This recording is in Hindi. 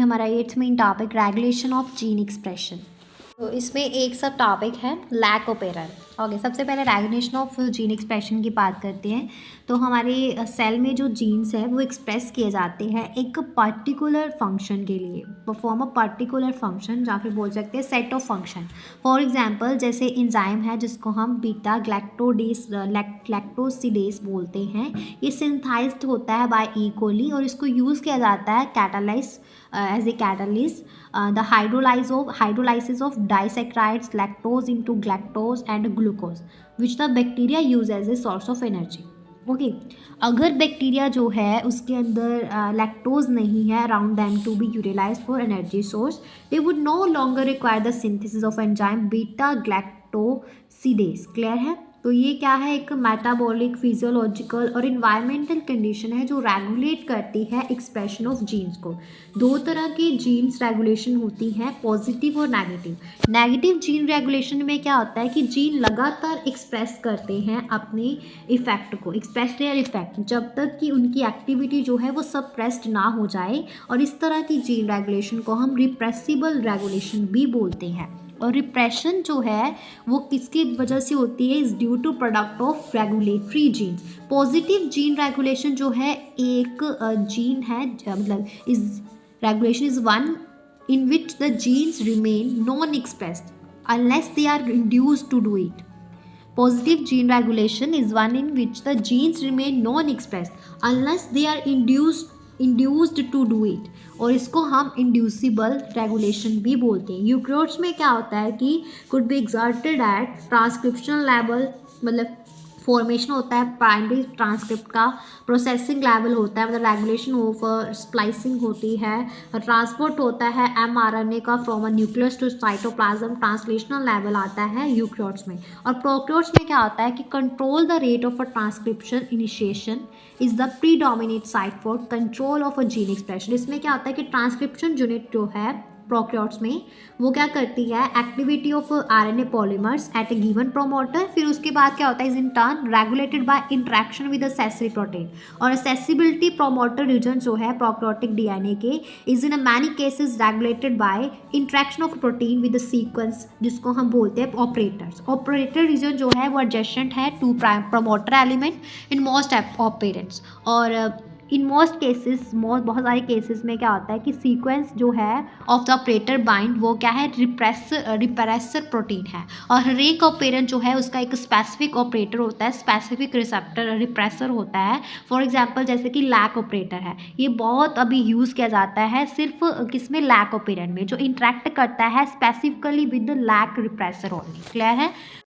हमारा 8th main topic regulation of gene expression. तो इसमें एक सब टॉपिक है लैक ओपेरर। ओके, सबसे पहले रेगुलेशन ऑफ जीन एक्सप्रेशन की बात करते हैं। तो हमारे सेल में जो जीन्स है वो एक्सप्रेस किए जाते हैं एक पर्टिकुलर फंक्शन के लिए, परफॉर्म अ पर्टिकुलर फंक्शन, या फिर बोल सकते हैं set of function. For example जैसे एंजाइम है जिसको हम बीटा लैक्टोसिडेस बोलते हैं, ये सिंथाइज्ड होता है बाय ई कोली और इसको यूज़ किया जाता है catalyse as a catalyst the hydrolysis of disaccharides lactose into galactose and glucose which the bacteria use as a source of energy। Okay, अगर बैक्टीरिया जो है उसके अंदर लैक्टोज नहीं है around them to be utilize for energy source, they would no longer require the synthesis of enzyme beta galactosidase. Clear है? तो ये क्या है, एक मेटाबॉलिक, फिजियोलॉजिकल और इन्वायरमेंटल कंडीशन है जो रेगुलेट करती है एक्सप्रेशन ऑफ जीन्स को। दो तरह की जीन्स रेगुलेशन होती है, पॉजिटिव और नेगेटिव। नेगेटिव जीन रेगुलेशन में क्या होता है कि जीन लगातार एक्सप्रेस करते हैं अपने इफेक्ट को, एक्सप्रेस देयर इफेक्ट, जब तक कि उनकी एक्टिविटी जो है वो सप्रेस्ड ना हो जाए, और इस तरह की जीन रेगुलेशन को हम रिप्रेसिबल रेगुलेशन भी बोलते हैं। और रिप्रेशन जो है वो किसकी वजह से होती है, is due to product of regulatory gene. Positive gene regulation जो है एक जीन है, मतलब is regulation is one in which the genes remain non-expressed unless they are induced to do it. Positive gene regulation is one in which the genes remain non-expressed unless they are induced to do it, और इसको हम इंड्यूसिबल रेगुलेशन भी बोलते हैं। यूकैरियोट्स में क्या होता है कि could be exerted at transcription level, मतलब फॉर्मेशन होता है प्राइमरी ट्रांसक्रिप्ट का, प्रोसेसिंग लेवल होता है, मतलब रेगुलेशन ऑफ स्प्लाइसिंग होती है, ट्रांसपोर्ट होता है एमआरएनए का from a nucleus to cytoplasm, translational level आता है यूकैरियोट्स में। और प्रोकैरियोट्स में क्या होता है कि control the rate of a transcription initiation is the predominate site for control of a gene expression. इसमें क्या होता है कि ट्रांसक्रिप्शन यूनिट जो है प्रोकैरियोट्स में वो क्या करती है, activity of RNA polymers at a given promoter, फिर उसके बाद क्या होता है, is in turn regulated by interaction with accessible protein. और असेसिबिलिटी प्रोमोटर रीजन जो है प्रोकैरियोटिक डीएनए के is in many cases regulated by interaction of protein with the sequence, जिसको हम बोलते हैं ऑपरेटर्स। ऑपरेटर रीजन जो है वो एडजेसेंट है to promoter element in most operons. और इन मोस्ट केसेस, बहुत सारे केसेस में क्या होता है कि सीक्वेंस जो है ऑफ द ऑपरेटर बाइंड वो क्या है, रिप्रेसर प्रोटीन है, और हर एक ऑपरेंट जो है उसका एक स्पेसिफिक ऑपरेटर होता है, स्पेसिफिक रिसेप्टर रिप्रेसर होता है। फॉर एग्जांपल जैसे कि लैक ऑपरेटर है, ये बहुत अभी यूज़ किया जाता है सिर्फ किसमें, लैक ऑपरेंट में, जो इंटरेक्ट करता है specifically with the lac repressor only. Clear है?